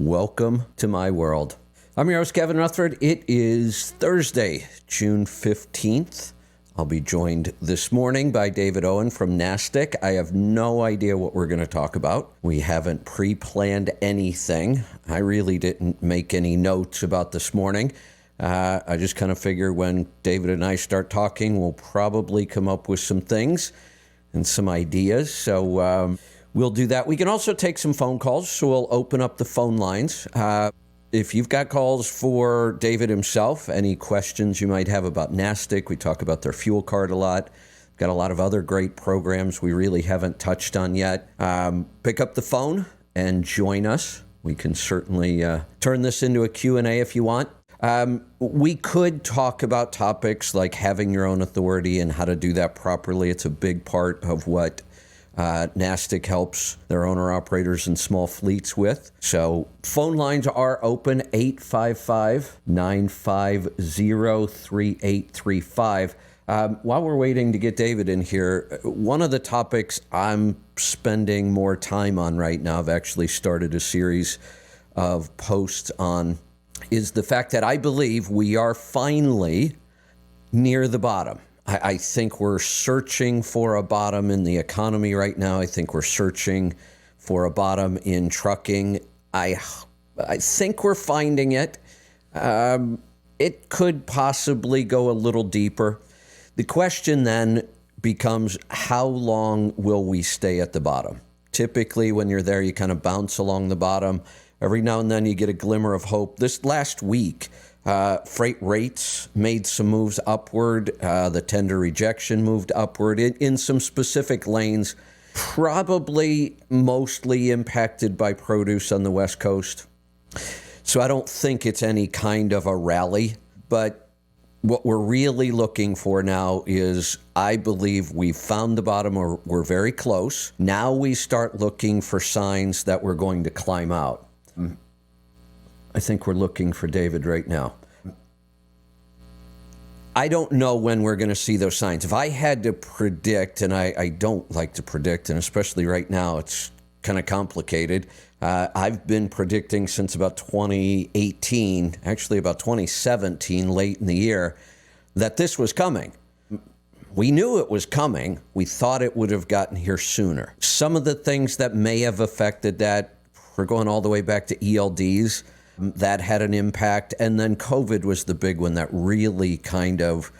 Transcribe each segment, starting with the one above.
Welcome to my world. I'm your host, Kevin Rutherford. It is Thursday, June 15th. I'll be joined this morning by David Owen from NASDAQ. I have no idea what we're going to talk about. We haven't pre-planned anything. I really didn't make any notes about this morning. I just kind of figure when David and I start talking, we'll probably come up with some things and some ideas. So we'll do that. We can also take some phone calls, so we'll open up the phone lines. If you've got calls for David himself, any questions you might have about NASDAQ, we talk about their fuel card a lot. Got a lot of other great programs we really haven't touched on yet. Pick up the phone and join us. We can certainly turn this into a Q&A if you want. We could talk about topics like having your own authority and how to do that properly. It's a big part of what NASDAQ helps their owner-operators and small fleets with. So phone lines are open, 855-950-3835. While we're waiting to get David in here, one of the topics I'm spending more time on right now, I've actually started a series of posts on, is the fact that I believe we are finally near the bottom. I think we're searching for a bottom in the economy right now. I think we're searching for a bottom in trucking. I think we're finding it. It could possibly go a little deeper. The question then becomes, how long will we stay at the bottom? Typically, when you're there, you kind of bounce along the bottom. Every now and then you get a glimmer of hope. This last week, freight rates made some moves upward. The tender rejection moved upward in some specific lanes, probably mostly impacted by produce on the West Coast. So I don't think it's any kind of a rally, but what we're really looking for now is, I believe we've found the bottom, or we're very close. Now we start looking for signs that we're going to climb out. I think we're looking for David right now. I don't know when we're going to see those signs. If I had to predict, and I don't like to predict, and especially right now, it's kind of complicated. I've been predicting since about 2018, actually about 2017, late in the year, that this was coming. We knew it was coming. We thought it would have gotten here sooner. Some of the things that may have affected that, we're going all the way back to ELDs. That had an impact. And then COVID was the big one that really kind of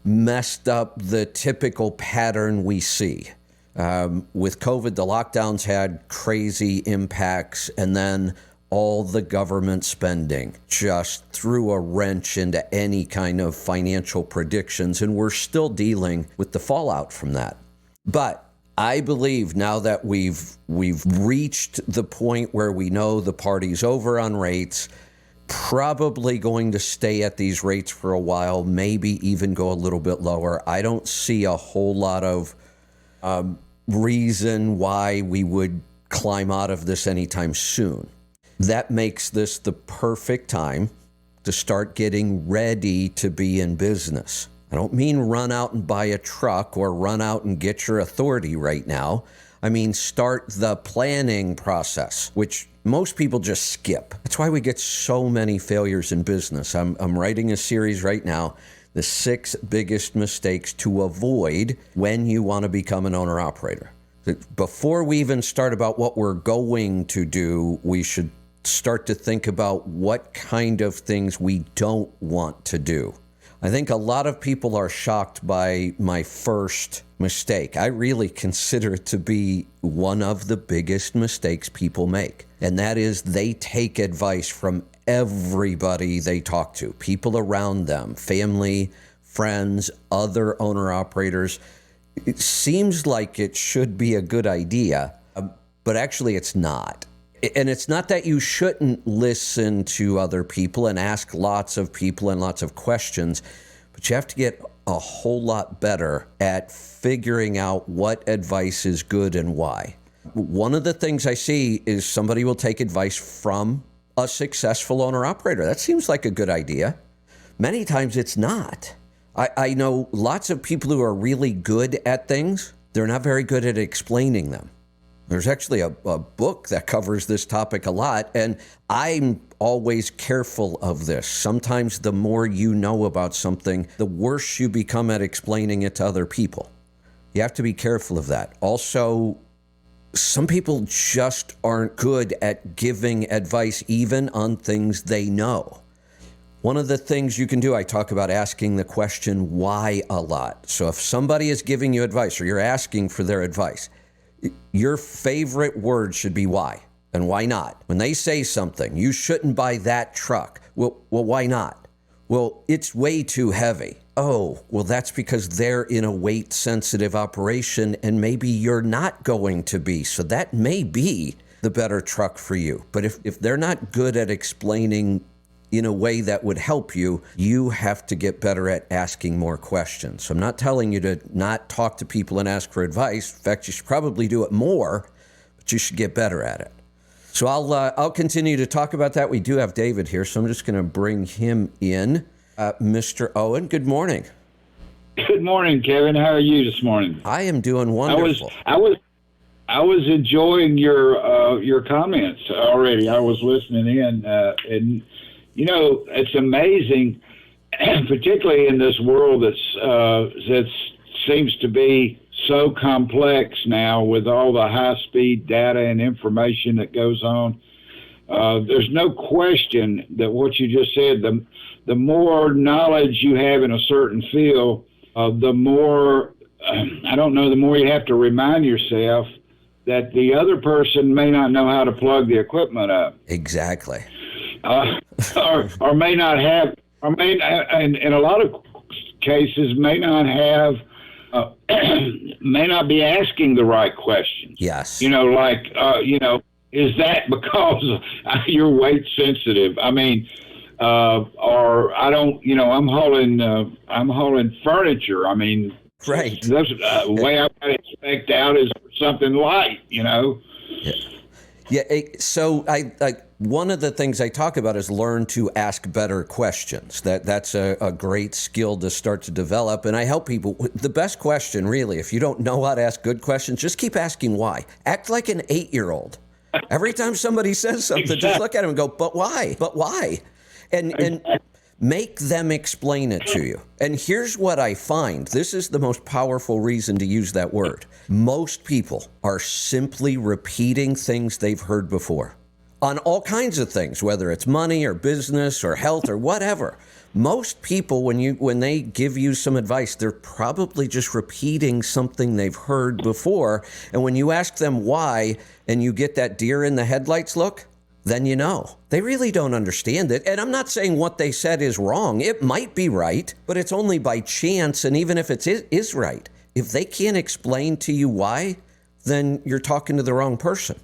messed up the typical pattern we see. With COVID, the lockdowns had crazy impacts, and then all the government spending just threw a wrench into any kind of financial predictions, and we're still dealing with the fallout from that. But I believe now that we've reached the point where we know the party's over on rates, probably going to stay at these rates for a while, maybe even go a little bit lower. I don't see a whole lot of reason why we would climb out of this anytime soon. That makes this the perfect time to start getting ready to be in business. I don't mean run out and buy a truck or run out and get your authority right now. I mean, start the planning process, which most people just skip. That's why we get so many failures in business. I'm writing a series right now, the 6 biggest mistakes to avoid when you want to become an owner-operator. Before we even start about what we're going to do, we should start to think about what kind of things we don't want to do. I think a lot of people are shocked by my first mistake. I really consider it to be one of the biggest mistakes people make. And that is, they take advice from everybody they talk to, people around them, family, friends, other owner-operators. It seems like it should be a good idea, but actually it's not. And it's not that you shouldn't listen to other people and ask lots of people and lots of questions, but you have to get a whole lot better at figuring out what advice is good and why. One of the things I see is somebody will take advice from a successful owner-operator. That seems like a good idea. Many times it's not. I know lots of people who are really good at things. They're not very good at explaining them. There's actually a book that covers this topic a lot, and I'm always careful of this. Sometimes the more you know about something, the worse you become at explaining it to other people. You have to be careful of that. Also, some people just aren't good at giving advice even on things they know. One of the things you can do, I talk about asking the question why a lot. So if somebody is giving you advice or you're asking for their advice, your favorite word should be why and why not. When they say something, you shouldn't buy that truck. Well, why not? Well, it's way too heavy. Oh, well, that's because they're in a weight sensitive operation and maybe you're not going to be. So that may be the better truck for you. But if they're not good at explaining in a way that would help you, you have to get better at asking more questions. So I'm not telling you to not talk to people and ask for advice. In fact, you should probably do it more, but you should get better at it. So I'll continue to talk about that. We do have David here, so I'm just going to bring him in. Mr. Owen, good morning. Good morning, Kevin. How are you this morning? I am doing wonderful. I was enjoying your comments already. I was listening in, and you know, it's amazing, particularly in this world that seems to be so complex now with all the high-speed data and information that goes on. There's no question that what you just said, the more knowledge you have in a certain field, the more, the more you have to remind yourself that the other person may not know how to plug the equipment up. Exactly. Or may not have, in a lot of cases, may not have, may not be asking the right questions. Yes. You know, like, is that because you're weight sensitive? I mean, or I don't, I'm hauling furniture. I mean, right. That's way I might expect out is something light, Yeah. Yeah. So one of the things I talk about is learn to ask better questions. That's a great skill to start to develop. And I help people. The best question, really, if you don't know how to ask good questions, just keep asking why. Act like an 8-year-old. Every time somebody says something, just look at them and go, but why? But why? And make them explain it to you. And here's what I find. This is the most powerful reason to use that word. Most people are simply repeating things they've heard before on all kinds of things, whether it's money or business or health or whatever. Most people, when they give you some advice, they're probably just repeating something they've heard before. And when you ask them why and you get that deer in the headlights look, then you know. They really don't understand it. And I'm not saying what they said is wrong. It might be right, but it's only by chance. And even if it is right, if they can't explain to you why, then you're talking to the wrong person.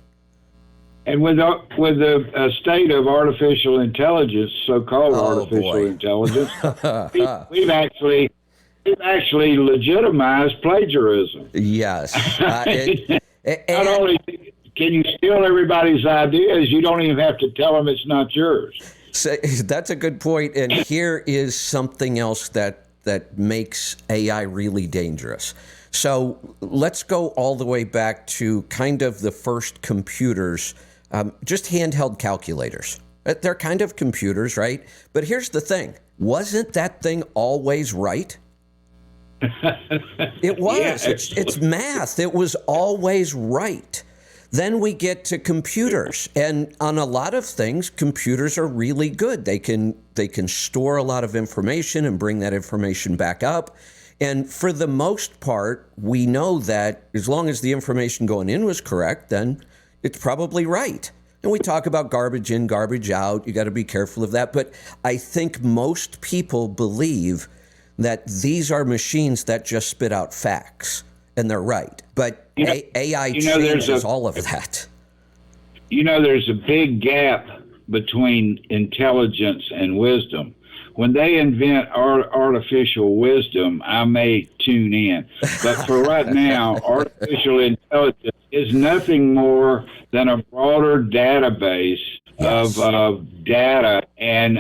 And with the state of artificial intelligence, so-called artificial intelligence, we've actually legitimized plagiarism. Yes. Not only can you steal everybody's ideas, you don't even have to tell them it's not yours. So that's a good point. And here is something else that makes AI really dangerous. So let's go all the way back to kind of the first computers, just handheld calculators. They're kind of computers, right? But here's the thing. Wasn't that thing always right? It was. Yeah, it's math. It was always right. Then we get to computers, and on a lot of things, computers are really good. They can store a lot of information and bring that information back up. And for the most part, we know that as long as the information going in was correct, then it's probably right. And we talk about garbage in, garbage out. You got to be careful of that. But I think most people believe that these are machines that just spit out facts. And they're right. But AI changes all of that. There's a big gap between intelligence and wisdom. When they invent artificial wisdom, I may tune in. But for right now, artificial intelligence is nothing more than a broader database of data and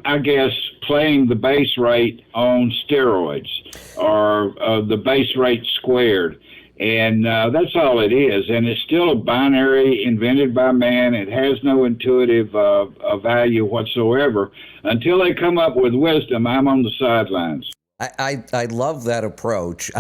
I guess playing the base rate on steroids or the base rate squared. And that's all it is. And it's still a binary invented by man. It has no intuitive value whatsoever. Until they come up with wisdom, I'm on the sidelines. I love that approach.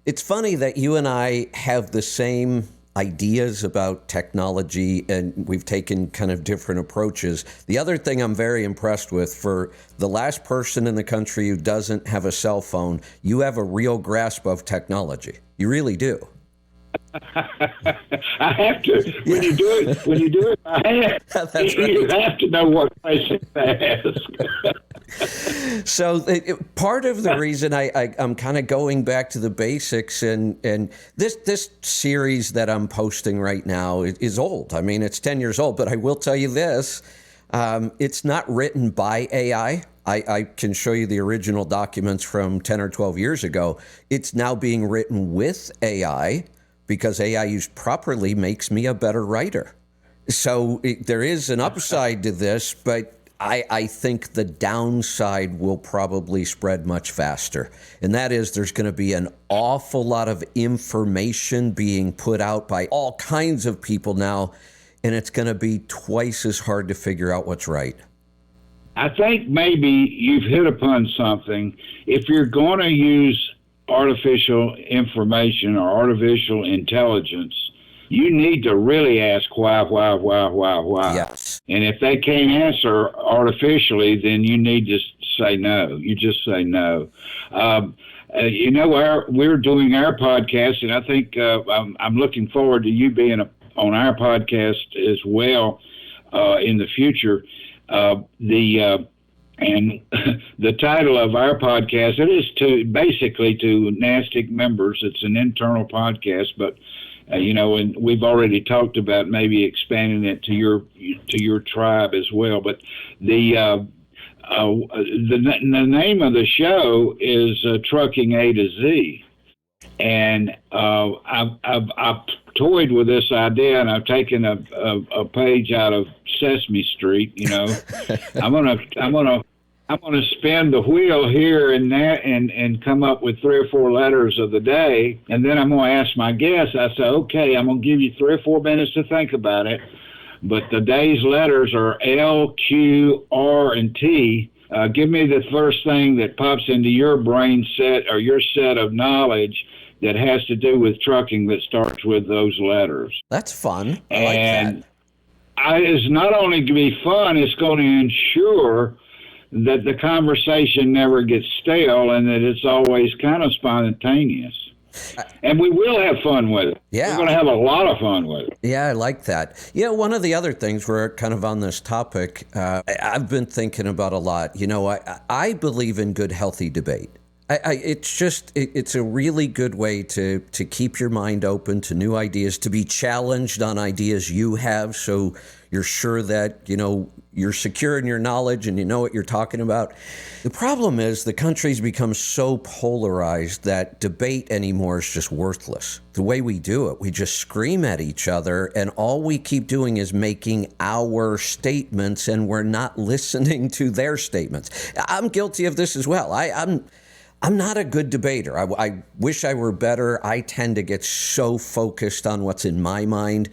It's funny that you and I have the same ideas about technology, and we've taken kind of different approaches. The other thing I'm very impressed with, for the last person in the country who doesn't have a cell phone, you have a real grasp of technology. You really do. I have to. When you do it by hand, you have to know what question to ask. So part of the reason I'm kind of going back to the basics, and this series that I'm posting right now is old. I mean, it's 10 years old, but I will tell you this. It's not written by AI. I can show you the original documents from 10 or 12 years ago. It's now being written with AI, because AI used properly makes me a better writer. So there is an upside to this, but I think the downside will probably spread much faster. And that is, there's going to be an awful lot of information being put out by all kinds of people now, and it's going to be twice as hard to figure out what's right. I think maybe you've hit upon something. If you're going to use artificial information or artificial intelligence, you need to really ask why. Yes. And if they can't answer artificially, then you need to say no. You just say no. We're doing our podcast, and I think I'm looking forward to you being on our podcast as well in the future. And the title of our podcast, it is basically to NASTC members. It's an internal podcast, but and we've already talked about maybe expanding it to your tribe as well. But the name of the show is Trucking A to Z, and I've toyed with this idea, and I've taken a page out of Sesame Street. I'm gonna spin the wheel here and there and come up with 3 or 4 letters of the day, and then I'm gonna ask my guests. I say, okay, I'm gonna give you 3 or 4 minutes to think about it, but the day's letters are L, Q, R, and T. Give me the first thing that pops into your brain set or your set of knowledge that has to do with trucking that starts with those letters. That's fun. I like that. It's not only going to be fun, it's going to ensure that the conversation never gets stale and that it's always kind of spontaneous. And we will have fun with it. Yeah. We're going to have a lot of fun with it. Yeah, I like that. One of the other things, we're kind of on this topic, I've been thinking about a lot. I believe in good, healthy debate. It's a really good way to keep your mind open to new ideas, to be challenged on ideas you have, so you're sure that, you're secure in your knowledge and you know what you're talking about. The problem is the country's become so polarized that debate anymore is just worthless. The way we do it, we just scream at each other, and all we keep doing is making our statements, and we're not listening to their statements. I'm guilty of this as well. I'm not a good debater. I wish I were better. I tend to get so focused on what's in my mind.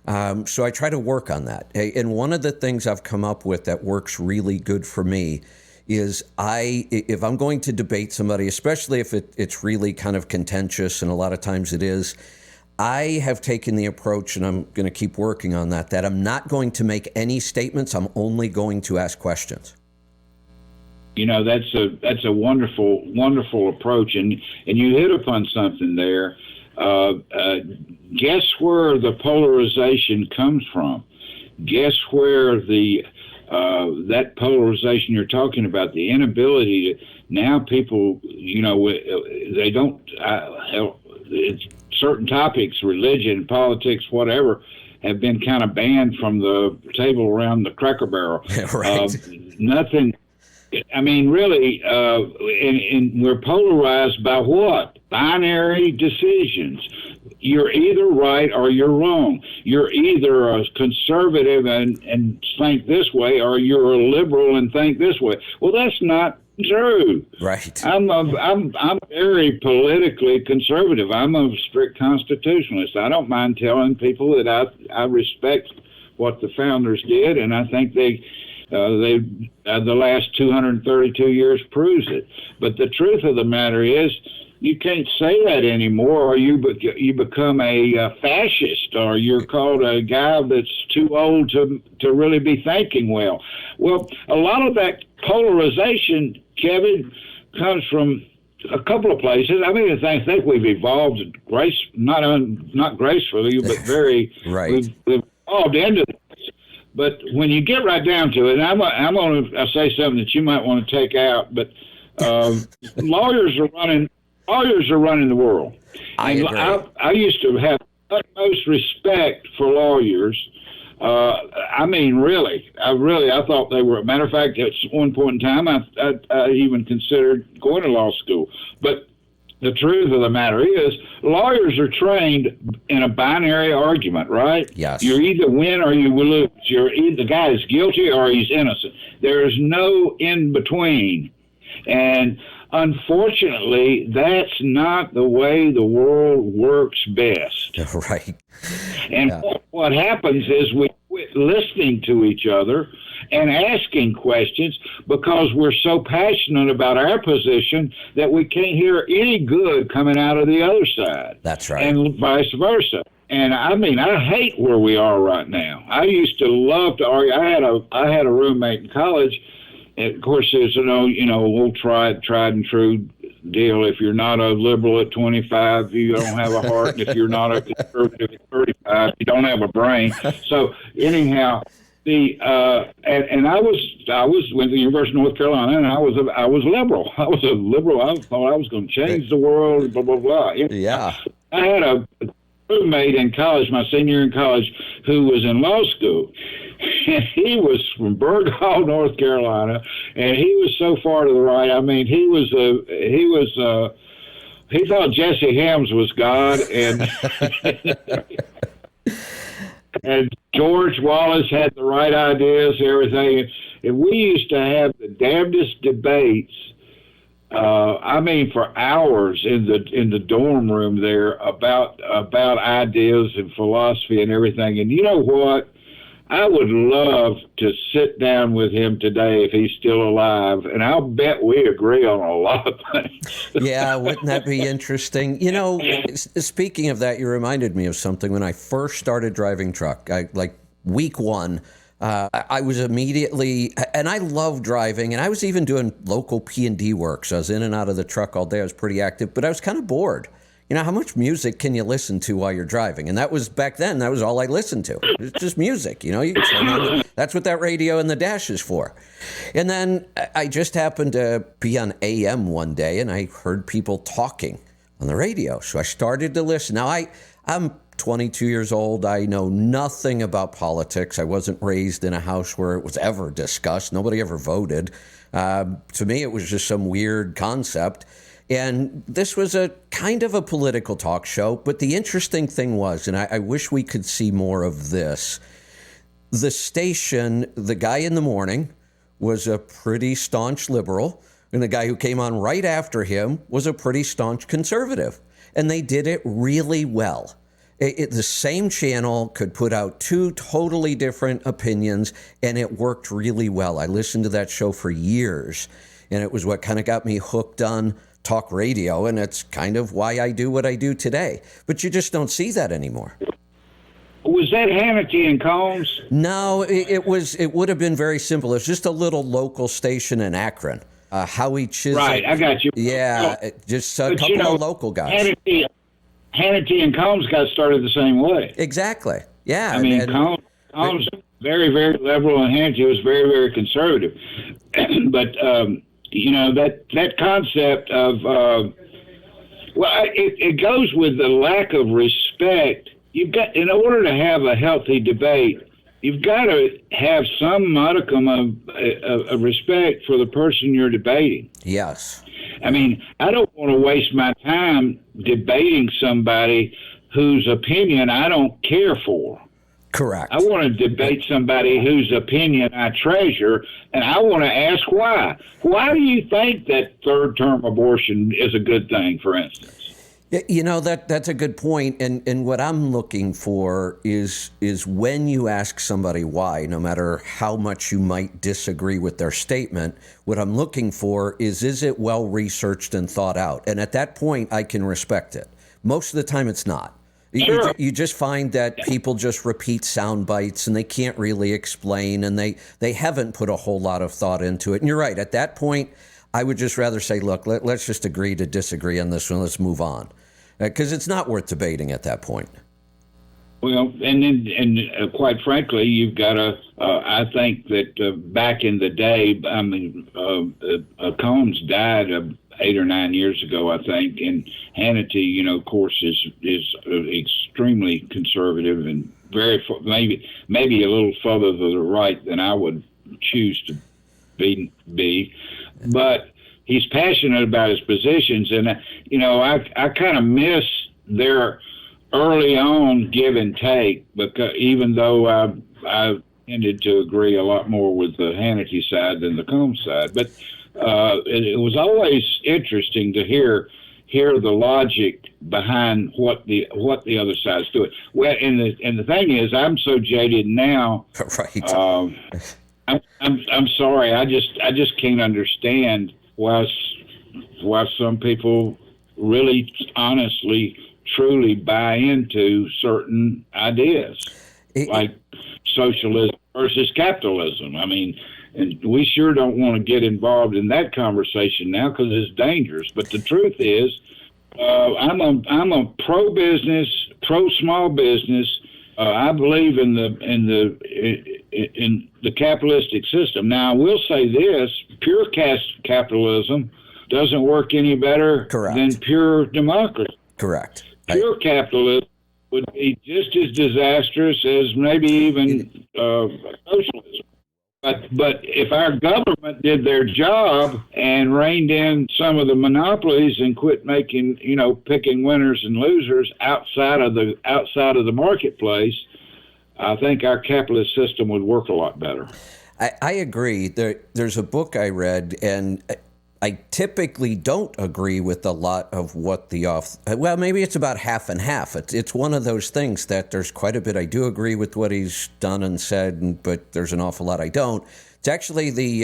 So I try to work on that. And one of the things I've come up with that works really good for me is if I'm going to debate somebody, especially if it's really kind of contentious, and a lot of times it is, I have taken the approach, and I'm going to keep working on that I'm not going to make any statements. I'm only going to ask questions. That's a wonderful approach, and you hit upon something there. Guess where the polarization comes from? Guess where that polarization you're talking about, the inability to, now people, they don't, it's certain topics, religion, politics, whatever, have been kind of banned from the table around the Cracker Barrel. Right. Nothing. I mean, really, and we're polarized by what? Binary decisions. You're either right or you're wrong. You're either a conservative and think this way, or you're a liberal and think this way. Well, that's not true. Right. I'm very politically conservative. I'm a strict constitutionalist. I don't mind telling people that I respect what the founders did, and I think the last 232 years proves it. But the truth of the matter is, you can't say that anymore, or you become a fascist, or you're called a guy that's too old to really be thinking well. Well, a lot of that polarization, Kevin, comes from a couple of places. I mean, I think we've evolved not gracefully, but very right. We've evolved into this. But when you get right down to it, and I'm going to say something that you might want to take out, but lawyers are running the world. I agree. I used to have utmost respect for lawyers. I mean, really, I thought they were. Matter of fact, at one point in time, I even considered going to law school. But the truth of the matter is, lawyers are trained in a binary argument, right? Yes. You either win or you will lose. The guy is guilty or he's innocent. There is no in between. And unfortunately, that's not the way the world works best. Right. And what happens is we quit listening to each other and asking questions because we're so passionate about our position that we can't hear any good coming out of the other side. That's right. And vice versa. And I mean, I hate where we are right now. I used to love to argue. I had a roommate in college. And of course, there's old tried and true deal. If you're not a liberal at 25, you don't have a heart. And if you're not a conservative at 35, you don't have a brain. So anyhow, and I went to the University of North Carolina, and I was liberal. I was a liberal. I thought I was going to change the world. Blah blah blah. Yeah. I had a roommate in college, my senior year in college, who was in law school. And he was from Burg Hall, North Carolina, and he was so far to the right. I mean, he thought Jesse Helms was God, and George Wallace had the right ideas, everything. And we used to have the damnedest debates. I mean, for hours in the dorm room there about ideas and philosophy and everything. And you know what? I would love to sit down with him today if he's still alive, and I'll bet we agree on a lot of things. Yeah, wouldn't that be interesting? You know, speaking of that, you reminded me of something. When I first started driving truck, like week one, I was immediately, and I love driving, and I was even doing local P&D work, so I was in and out of the truck all day. I was pretty active, but I was kind of bored. You know, how much music can you listen to while you're driving? And that was back then, that was all I listened to. It's just music, you know, you turn on that's what that radio in the dash is for. And then I just happened to be on AM one day, and I heard people talking on the radio. So I started to listen. Now, I'm 22 years old. I know nothing about politics. I wasn't raised in a house where it was ever discussed. Nobody ever voted. To me, it was just some weird concept. And this was a kind of a political talk show, but the interesting thing was, and I wish we could see more of this, the station, the guy in the morning was a pretty staunch liberal, and the guy who came on right after him was a pretty staunch conservative. And they did it really well. The same channel could put out two totally different opinions, and it worked really well. I listened to that show for years, and it was what kind of got me hooked on talk radio, and it's kind of why I do what I do today. But you just don't see that anymore. Was that Hannity and Combs? No, it would have been very simple. It's just a little local station in Akron. Howie Chisholm. Right, I got you. Yeah, just a couple of local guys. Hannity and Combs got started the same way. Exactly. Yeah. I mean, Combs was very, very liberal, and Hannity was very, very conservative. But you know, that concept of it goes with the lack of respect. You've got, in order to have a healthy debate, you've got to have some modicum of respect for the person you're debating. Yes. I mean, I don't want to waste my time debating somebody whose opinion I don't care for. Correct. I want to debate somebody whose opinion I treasure, and I want to ask why. Why do you think that third-term abortion is a good thing, for instance? You know, that's a good point. And what I'm looking for is when you ask somebody why, no matter how much you might disagree with their statement, what I'm looking for is it well researched and thought out? And at that point, I can respect it. Most of the time, it's not. Sure. You just find that people just repeat sound bites and they can't really explain, and they haven't put a whole lot of thought into it. And you're right. At that point, I would just rather say, look, let's just agree to disagree on this one. Let's move on. Because it's not worth debating at that point. Well, and quite frankly, you've got to. I think that back in the day, I mean, Combs died 8 or 9 years ago, I think, and Hannity, you know, of course, is extremely conservative and maybe a little further to the right than I would choose to be, but he's passionate about his positions, and you know, I kind of miss their early on give and take, because even though I tended to agree a lot more with the Hannity side than the Combs side, but it was always interesting to hear the logic behind what the other side's doing. Well, and the thing is, I'm so jaded now. Right. I'm sorry. I just can't understand why some people really, honestly, truly buy into certain ideas, like socialism versus capitalism. I mean, and we sure don't want to get involved in that conversation now because it's dangerous. But the truth is, I'm a pro business, pro small business. I believe in the capitalistic system. Now, I will say this: pure capitalism doesn't work any better than pure democracy. Correct. Pure capitalism would be just as disastrous as maybe even socialism. But if our government did their job and reined in some of the monopolies and quit making, you know, picking winners and losers outside of the marketplace, I think our capitalist system would work a lot better. I agree. There's a book I read, and I typically don't agree with a lot of what well, maybe it's about half and half. It's one of those things that there's quite a bit I do agree with what he's done and said, but there's an awful lot I don't. It's actually the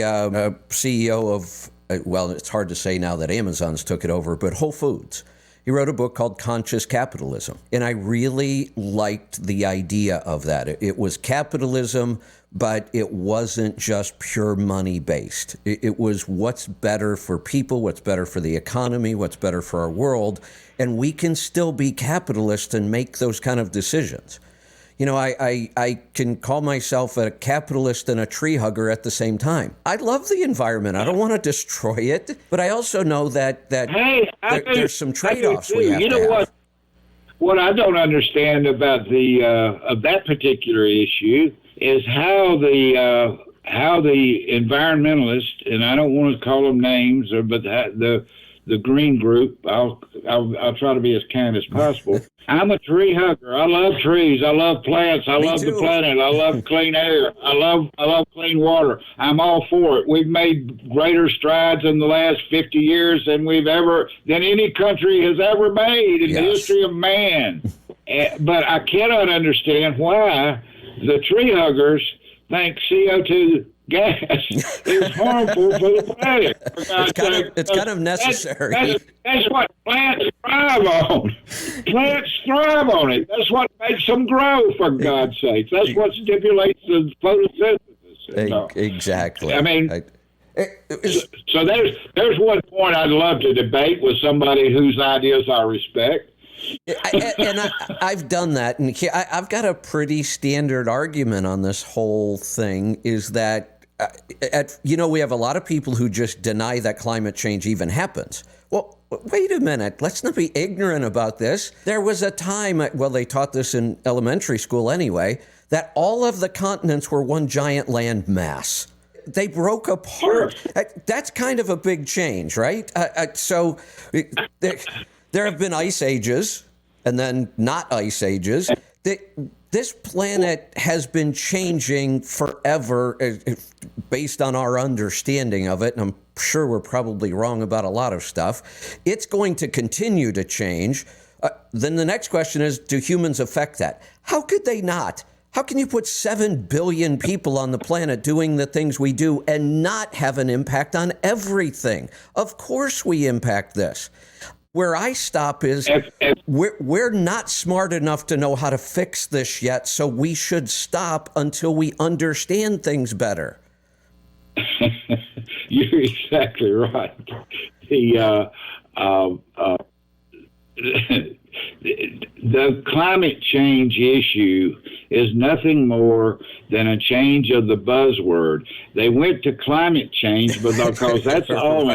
CEO of, well, it's hard to say now that Amazon's took it over, but Whole Foods. He wrote a book called Conscious Capitalism, and I really liked the idea of that. It was capitalism, but it wasn't just pure money based. It was what's better for people, what's better for the economy, what's better for our world, and we can still be capitalists and make those kind of decisions. You know, I can call myself a capitalist and a tree hugger at the same time. I love the environment. I don't want to destroy it, but I also know that there's some trade-offs we have to have. You know what I don't understand about of that particular issue is how the environmentalists, and I don't want to call them names, but the green group, I'll try to be as kind as possible. I'm a tree hugger. I love trees. I love plants. I love the planet. I love clean air. I love clean water. I'm all for it. We've made greater strides in the last 50 years than any country has ever made in the history of man. But I cannot understand why the tree huggers think CO2 gas is harmful for the planet. It's kind of necessary. That's what plants thrive on. Plants thrive on it. That's what makes them grow, for God's sake. That's what stimulates the photosynthesis. Exactly. I mean, so there's one point I'd love to debate with somebody whose ideas I respect. I've done that, and I've got a pretty standard argument on this whole thing, is that we have a lot of people who just deny that climate change even happens. Well, wait a minute. Let's not be ignorant about this. There was a time, well, they taught this in elementary school anyway, that all of the continents were one giant land mass. They broke apart. Sure. That's kind of a big change, right? So there have been ice ages and then not ice ages. This planet has been changing forever based on our understanding of it, and I'm sure we're probably wrong about a lot of stuff. It's going to continue to change. Then the next question is, do humans affect that? How could they not? How can you put 7 billion people on the planet doing the things we do and not have an impact on everything? Of course we impact this. Where I stop is we're not smart enough to know how to fix this yet, so we should stop until we understand things better. You're exactly right. The climate change issue is nothing more than a change of the buzzword. They went to climate change because that's all.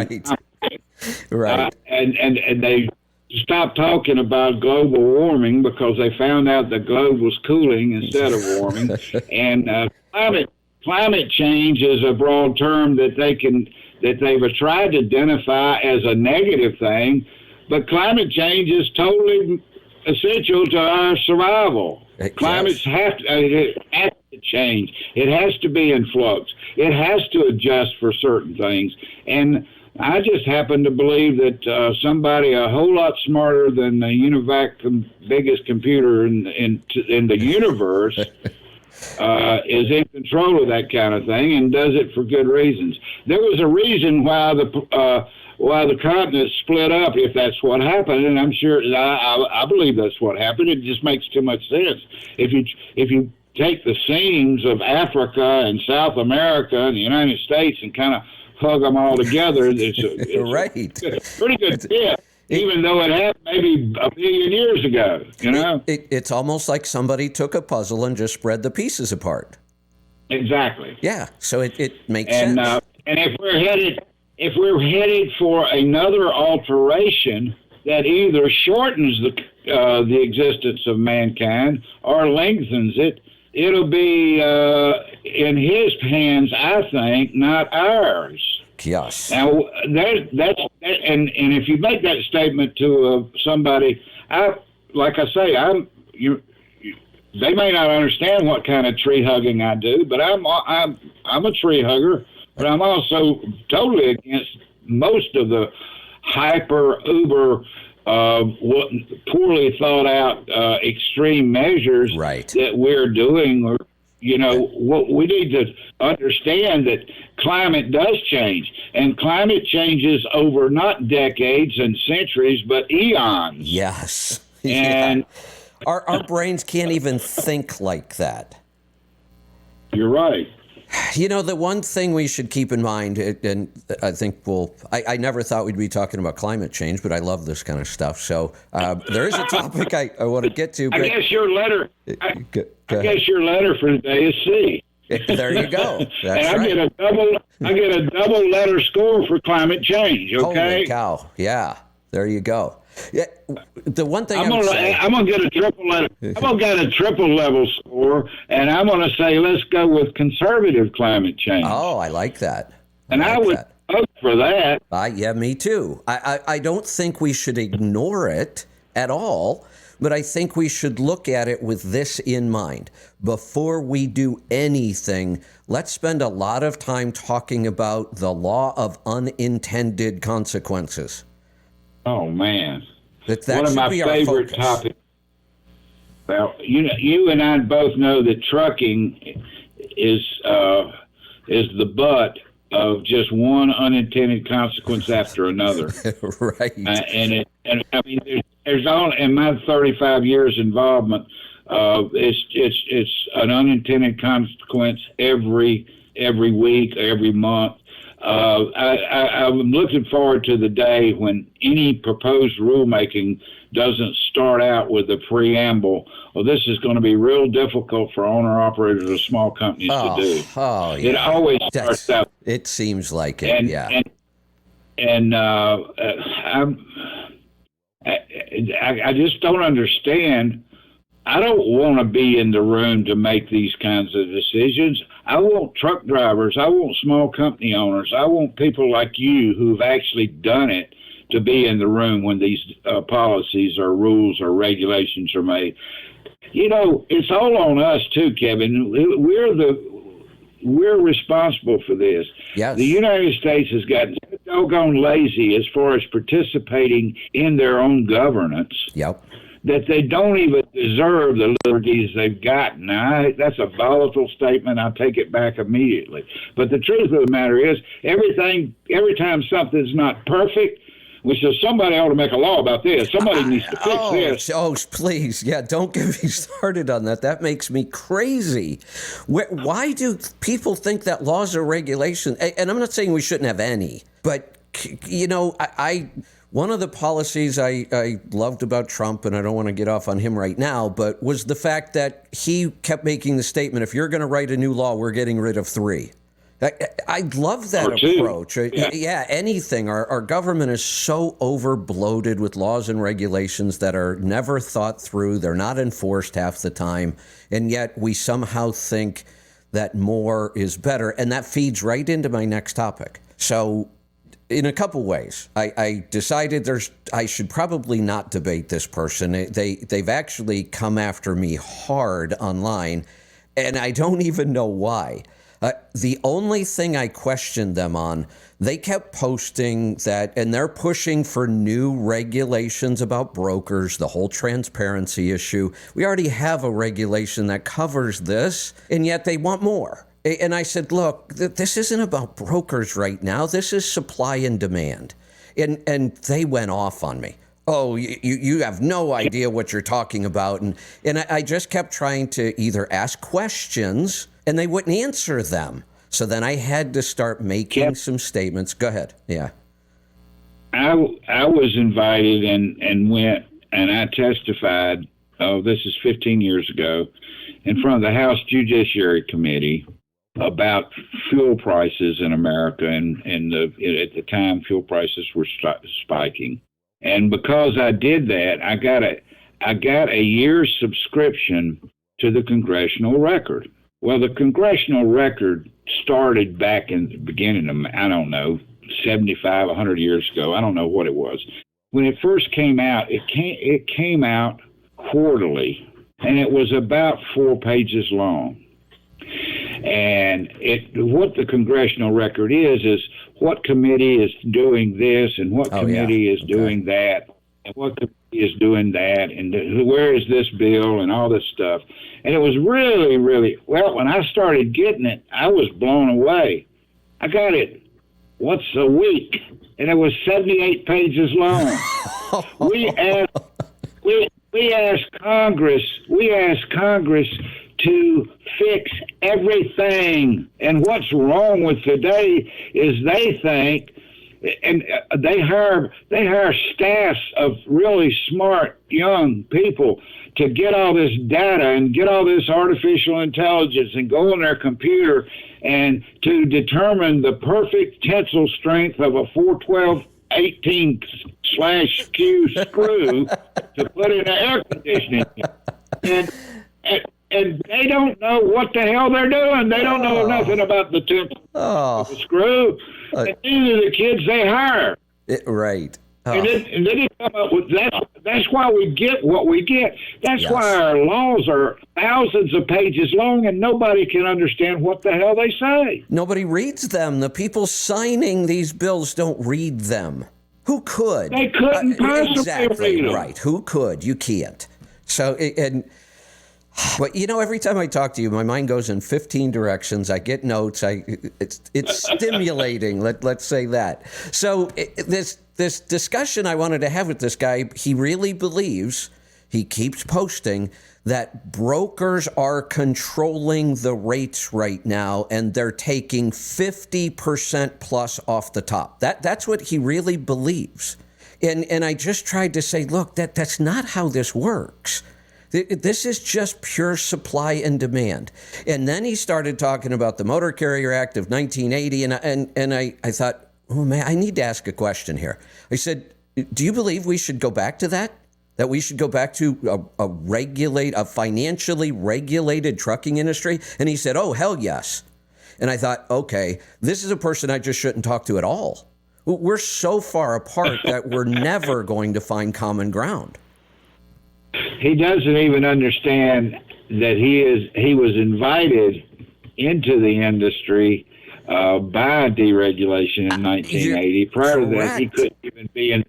Right. And they stopped talking about global warming because they found out the globe was cooling instead of warming. And climate change is a broad term that they've tried to identify as a negative thing, but climate change is totally essential to our survival. Climate has to change. It has to be in flux. It has to adjust for certain things. And I just happen to believe that somebody a whole lot smarter than the UNIVAC, biggest computer in the universe, is in control of that kind of thing and does it for good reasons. There was a reason why the continent split up, if that's what happened, and I'm sure I believe that's what happened. It just makes too much sense. If you take the seams of Africa and South America and the United States and kind of hug them all together, it's right. A pretty good fit, even though it happened maybe a billion years ago. It's almost like somebody took a puzzle and just spread the pieces apart. Exactly. Yeah. So it makes sense. And if we're headed for another alteration that either shortens the existence of mankind or lengthens it, it'll be in his hands, I think, not ours. Yes. Now, and if you make that statement to somebody, like I say, they may not understand what kind of tree hugging I do, but I'm a tree hugger, but I'm also totally against most of the uber poorly thought out extreme measures that we're doing. Or what we need to understand that climate does change, and climate changes over not decades and centuries but eons. Yes. And our brains can't even think like that. You're right. The one thing we should keep in mind, and I think I never thought we'd be talking about climate change, but I love this kind of stuff. So there is a topic I want to get to. I guess your letter for today is C. There you go. That's and I get a double letter score for climate change. Okay. Holy cow! Yeah, there you go. Yeah, the one thing I'm gonna get a triple letter. I'm gonna get a triple level score, and I'm gonna say let's go with conservative climate change. Oh, I like that. I would vote for that. Yeah, me too. I don't think we should ignore it at all, but I think we should look at it with this in mind. Before we do anything, let's spend a lot of time talking about the law of unintended consequences. Oh, man. That one of my favorite topics. Well, you and I both know that trucking is the butt of just one unintended consequence after another. Right. And I mean, there's all in my 35 years involvement. It's an unintended consequence every week, every month. I'm looking forward to the day when any proposed rulemaking doesn't start out with the preamble. Well, this is going to be real difficult for owner-operators of small companies to do. Oh, yeah. It always starts out. It seems like it, I just don't understand. I don't want to be in the room to make these kinds of decisions. I want truck drivers. I want small company owners. I want people like you who've actually done it to be in the room when these policies or rules or regulations are made. You know, it's all on us too, Kevin. We're responsible for this. Yes. The United States has gotten so doggone lazy as far as participating in their own governance. Yep. That they don't even deserve the liberties they've gotten. Now, that's a volatile statement. I'll take it back immediately. But the truth of the matter is, every time something's not perfect, we say somebody ought to make a law about this. Somebody needs to fix this. Oh, please. Yeah, don't get me started on that. That makes me crazy. Why do people think that laws or regulation, and I'm not saying we shouldn't have any, but, you know, one of the policies I loved about Trump, and I don't want to get off on him right now, but was the fact that he kept making the statement, if you're going to write a new law, we're getting rid of 3. I love that approach. Yeah, anything. Our government is so overbloated with laws and regulations that are never thought through. They're not enforced half the time. And yet we somehow think that more is better. And that feeds right into my next topic. So in a couple ways, I decided I should probably not debate this person. They've actually come after me hard online, and I don't even know why. The only thing I questioned them on, they kept posting that, and they're pushing for new regulations about brokers, the whole transparency issue. We already have a regulation that covers this, and yet they want more. And I said, look, this isn't about brokers right now. This is supply and demand. And they went off on me. Oh, you have no idea what you're talking about. And I just kept trying to either ask questions, and they wouldn't answer them. So then I had to start making some statements. Go ahead. Yeah. I was invited and went, and I testified, this is 15 years ago, in front of the House Judiciary Committee about fuel prices in America. And at the time, fuel prices were spiking. And because I did that, I got a year's subscription to the Congressional Record. Well, the Congressional Record started back in the beginning of, 75, 100 years ago. I don't know what it was. When it first came out, it came out quarterly, and it was about 4 pages long. And what the Congressional Record is what committee is doing this and what committee is doing that and what committee is doing that and where is this bill and all this stuff. And it was really, really, well, when I started getting it, I was blown away. I got it once a week, and it was 78 pages long. We asked Congress to fix everything. And what's wrong with today is they think, and they hire staffs of really smart young people to get all this data and get all this artificial intelligence and go on their computer and to determine the perfect tensile strength of a 412 18/Q screw to put in an air conditioning. And they don't know what the hell they're doing. They don't know nothing about the tensile of the screw. And these are the kids they hire. Right. And then they come up with that. That's why we get what we get. That's why our laws are thousands of pages long and nobody can understand what the hell they say. Nobody reads them. The people signing these bills don't read them. Who could? They couldn't possibly exactly read them. Right. Who could? You can't. So, but you know, every time I talk to you, my mind goes in 15 directions. I get notes. It's stimulating. Let's say that. So this discussion I wanted to have with this guy, he really believes, he keeps posting, that brokers are controlling the rates right now and they're taking 50% plus off the top. That's what he really believes. And I just tried to say, look, that's not how this works. This is just pure supply and demand. And then he started talking about the Motor Carrier Act of 1980, and I thought, oh man, I need to ask a question here. I said, do you believe we should go back to that? That we should go back to a financially regulated trucking industry? And he said, oh, hell yes. And I thought, okay, this is a person I just shouldn't talk to at all. We're so far apart that we're never going to find common ground. He doesn't even understand that he was invited into the industry by deregulation in 1980. Prior to that, he couldn't even be in.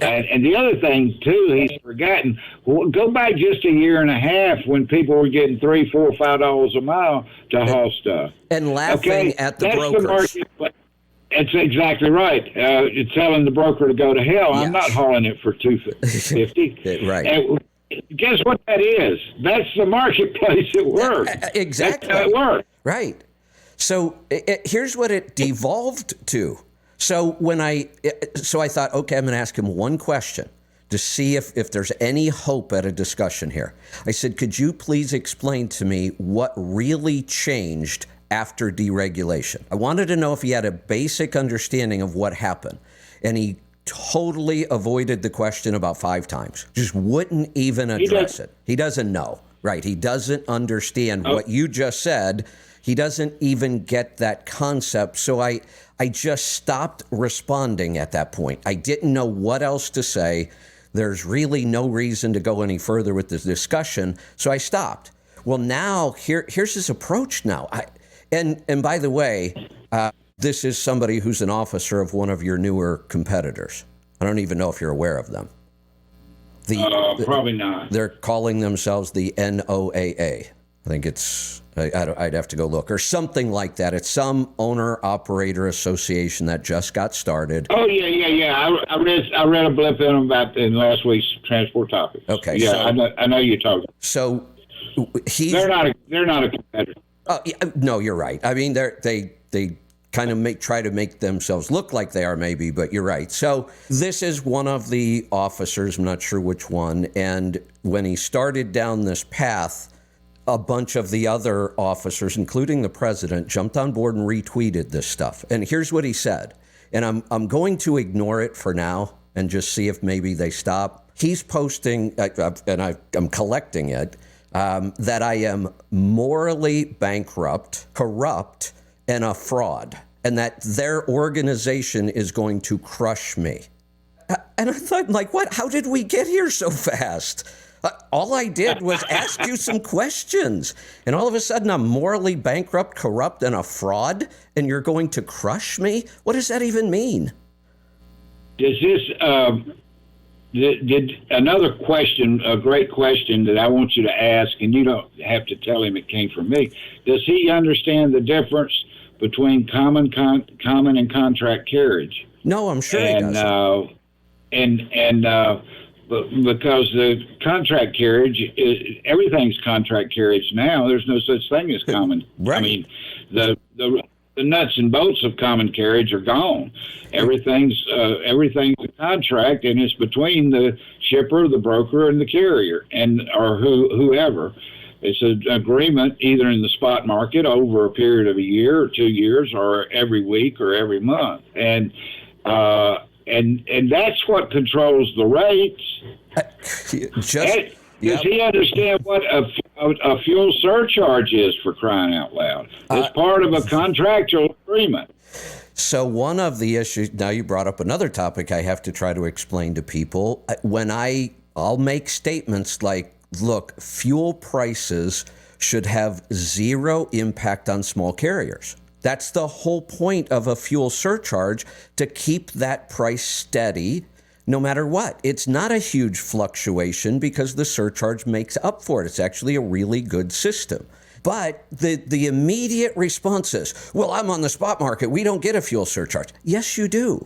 And the other thing too, he's forgotten. Go back just a year and a half when people were getting $3, $4, $5 a mile to haul stuff and laughing at the brokers. That's exactly right. You're telling the broker to go to hell. Yes. I'm not hauling it for $2.50. Right. And guess what that is? That's the marketplace at work. Exactly. That's how it works. Right. So here's what it devolved to. So I thought, okay, I'm going to ask him one question to see if there's any hope at a discussion here. I said, could you please explain to me what really changed after deregulation? I wanted to know if he had a basic understanding of what happened. And he totally avoided the question about 5 times. Just wouldn't even address it. He doesn't know. Right. He doesn't understand what you just said. He doesn't even get that concept. So I just stopped responding at that point. I didn't know what else to say. There's really no reason to go any further with this discussion. So I stopped. Well, now here's his approach now. And by the way, this is somebody who's an officer of one of your newer competitors. I don't even know if you're aware of them. Probably not. They're calling themselves the NOAA. I think I'd have to go look, or something like that. It's some owner-operator association that just got started. Oh, yeah. I read a blip in them in last week's Transport Topics. Okay. Yeah, so, I know you're talking. So they're not a competitor. No, you're right. I mean, they kind of try to make themselves look like they are, maybe, but you're right. So this is one of the officers, I'm not sure which one, and when he started down this path, a bunch of the other officers, including the president, jumped on board and retweeted this stuff. And here's what he said, and I'm going to ignore it for now and just see if maybe they stop. He's posting, and I'm collecting it, that I am morally bankrupt, corrupt, and a fraud, and that their organization is going to crush me. And I thought, like, what? How did we get here so fast? All I did was ask you some questions, and all of a sudden I'm morally bankrupt, corrupt, and a fraud, and you're going to crush me? What does that even mean? Does this, did another question, a great question that I want you to ask, and you don't have to tell him it came from me. Does he understand the difference between common and contract carriage? No, I'm sure he doesn't. Because the contract carriage, everything's contract carriage now. There's no such thing as common. Right. I mean, the nuts and bolts of common carriage are gone. Everything's a contract, and it's between the shipper, the broker, and the carrier, or whoever. It's an agreement either in the spot market over a period of a year or 2 years, or every week or every month, and that's what controls the rates. Does he understand what a fuel surcharge is, for crying out loud? It's part of a contractual agreement. So one of the issues, now you brought up another topic I have to try to explain to people. When I'll make statements like, look, fuel prices should have zero impact on small carriers. That's the whole point of a fuel surcharge, to keep that price steady no matter what. It's not a huge fluctuation because the surcharge makes up for it. It's actually a really good system. But the immediate response is, well, I'm on the spot market. We don't get a fuel surcharge. Yes, you do.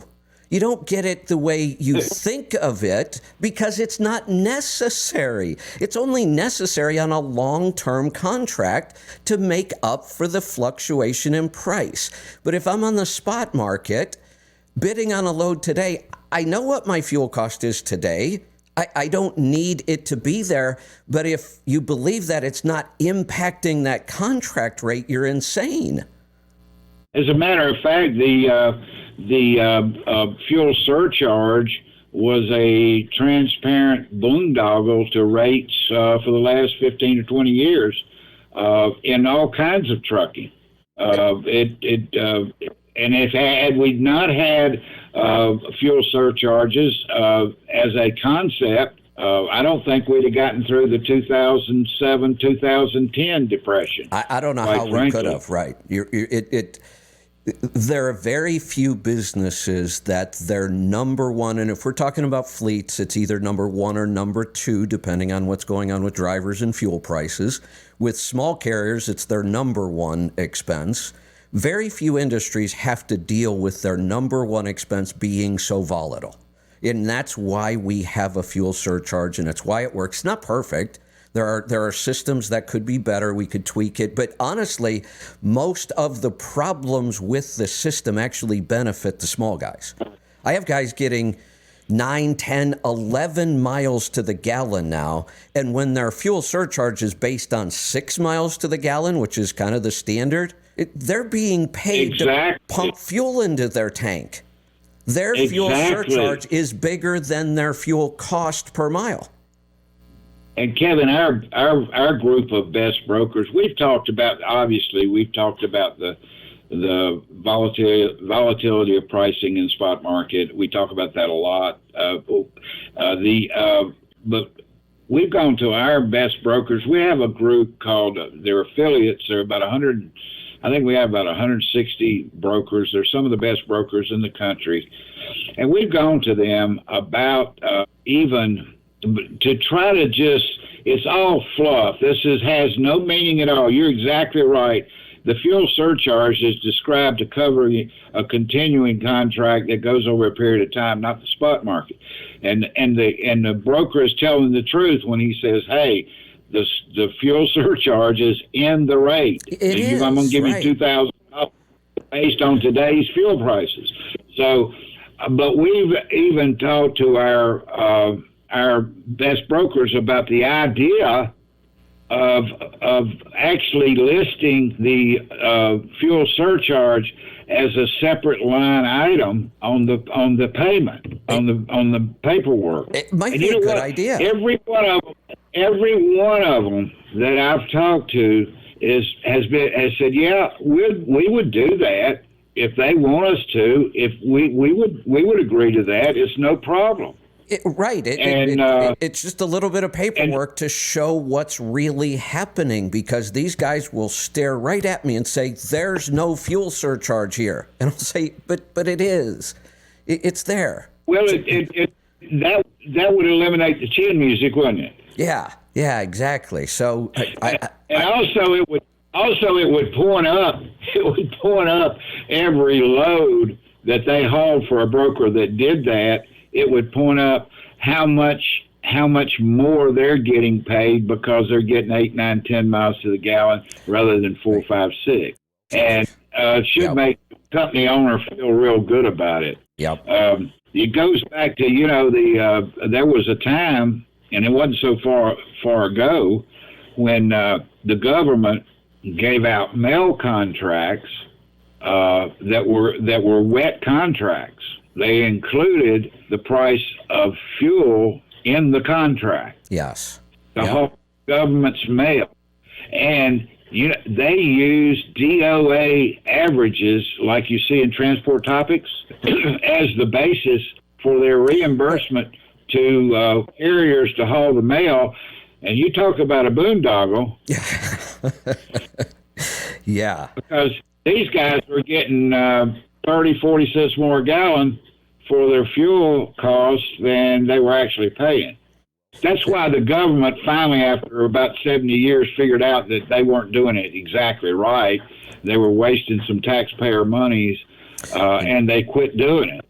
You don't get it the way you think of it because it's not necessary. It's only necessary on a long-term contract to make up for the fluctuation in price. But if I'm on the spot market, bidding on a load today, I know what my fuel cost is today. I don't need it to be there. But if you believe that it's not impacting that contract rate, you're insane. As a matter of fact, the fuel surcharge was a transparent boondoggle to rates for the last 15 or 20 years in all kinds of trucking. And had we not had fuel surcharges as a concept, I don't think we'd have gotten through the 2007, 2010 depression. I don't know how we could have, right? There are very few businesses that they're number one, and if we're talking about fleets, it's either number one or number two, depending on what's going on with drivers and fuel prices. With small carriers, it's their number one expense. Very few industries have to deal with their number one expense being so volatile. And that's why we have a fuel surcharge, and it's why it works. It's not perfect. There are systems that could be better. We could tweak it. But honestly, most of the problems with the system actually benefit the small guys. I have guys getting 9, 10, 11 miles to the gallon now. And when their fuel surcharge is based on 6 miles to the gallon, which is kind of the standard, they're being paid to pump fuel into their tank. Their fuel surcharge is bigger than their fuel cost per mile. And Kevin, our group of best brokers, we've talked about the volatility of pricing in the spot market. We talk about that a lot. But we've gone to our best brokers. We have a group called their affiliates. They're about 100. I think we have about 160 brokers. They're some of the best brokers in the country, and we've gone to them about even to try to it's all fluff. This has no meaning at all. You're exactly right. The fuel surcharge is described to cover a continuing contract that goes over a period of time, not the spot market. And the broker is telling the truth when he says, hey, the fuel surcharge is in the rate. I'm going to give you $2,000 based on today's fuel prices. So, but we've even talked to our best brokers about the idea of actually listing the fuel surcharge as a separate line item on the payment on the paperwork. It might be a good idea. Every one of them that I've talked to has said, yeah, we would do that if they want us to. If we would agree to that. It's no problem. It's just a little bit of paperwork to show what's really happening, because these guys will stare right at me and say, there's no fuel surcharge here. And I'll say, but it is. It's there. Well, that would eliminate the chin music, wouldn't it? Yeah, exactly. So also it would point up every load that they hauled for a broker that did that. It would point up how much more they're getting paid because they're getting 8, 9, 10 miles to the gallon rather than 4, 5, 6. And it should make the company owner feel real good about it. Yep. It goes back to, there was a time, and it wasn't so far ago, when the government gave out mail contracts that were wet contracts. They included the price of fuel in the contract. Yes. The whole government's mail. And they use DOA averages, like you see in Transport Topics, as the basis for their reimbursement to carriers to haul the mail. And you talk about a boondoggle. Yeah. Because these guys were getting 30, 40 cents more a gallon for their fuel costs than they were actually paying. That's why the government finally, after about 70 years, figured out that they weren't doing it exactly right. They were wasting some taxpayer monies, and they quit doing it.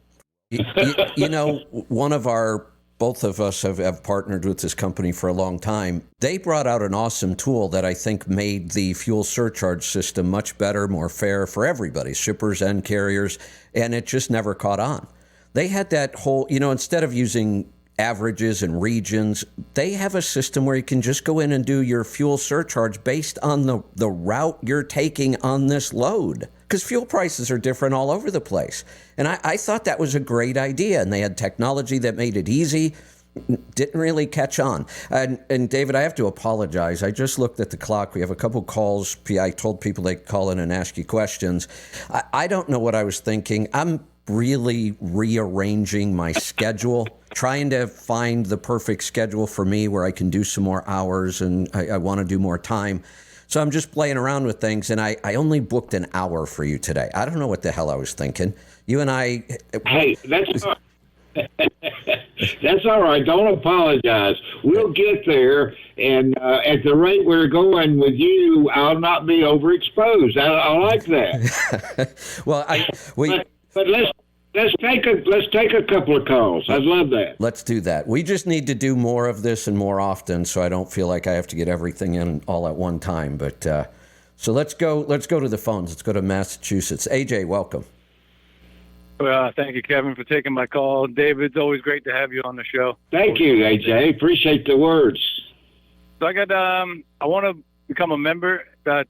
Both of us have partnered with this company for a long time. They brought out an awesome tool that I think made the fuel surcharge system much better, more fair for everybody, shippers and carriers, and it just never caught on. They had that whole, instead of using averages and regions, they have a system where you can just go in and do your fuel surcharge based on the route you're taking on this load. Because fuel prices are different all over the place. And I thought that was a great idea. And they had technology that made it easy. Didn't really catch on. And David, I have to apologize. I just looked at the clock. We have a couple calls. I told people they could call in and ask you questions. I don't know what I was thinking. I'm really rearranging my schedule, trying to find the perfect schedule for me where I can do some more hours and I want to do more time. So I'm just playing around with things, and I only booked an hour for you today. I don't know what the hell I was thinking. You and I... Hey, that's that's all right. Don't apologize. We'll get there, and at the rate we're going with you, I'll not be overexposed. I like that. Well, but let's take a couple of calls. I'd love that. Let's do that. We just need to do more of this and more often, so I don't feel like I have to get everything in all at one time. But so let's go to the phones. Let's go to Massachusetts. AJ, welcome. Well, thank you, Kevin, for taking my call. David, it's always great to have you on the show. Thank you, AJ. Appreciate the words. So I want to become a member, but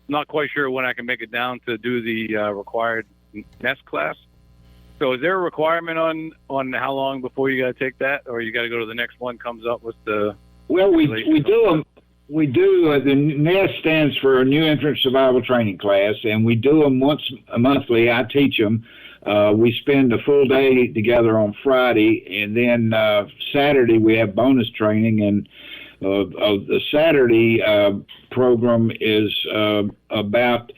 not quite sure when I can make it down to do the required NEST class. So is there a requirement on how long before you got to take that, or you got to go to the next one comes up with the... Well, we do them. We do. The NEST stands for a New Entrant Survival Training Class, and we do them once a monthly. I teach them. We spend a full day together on Friday, and then Saturday we have bonus training. And the Saturday program is about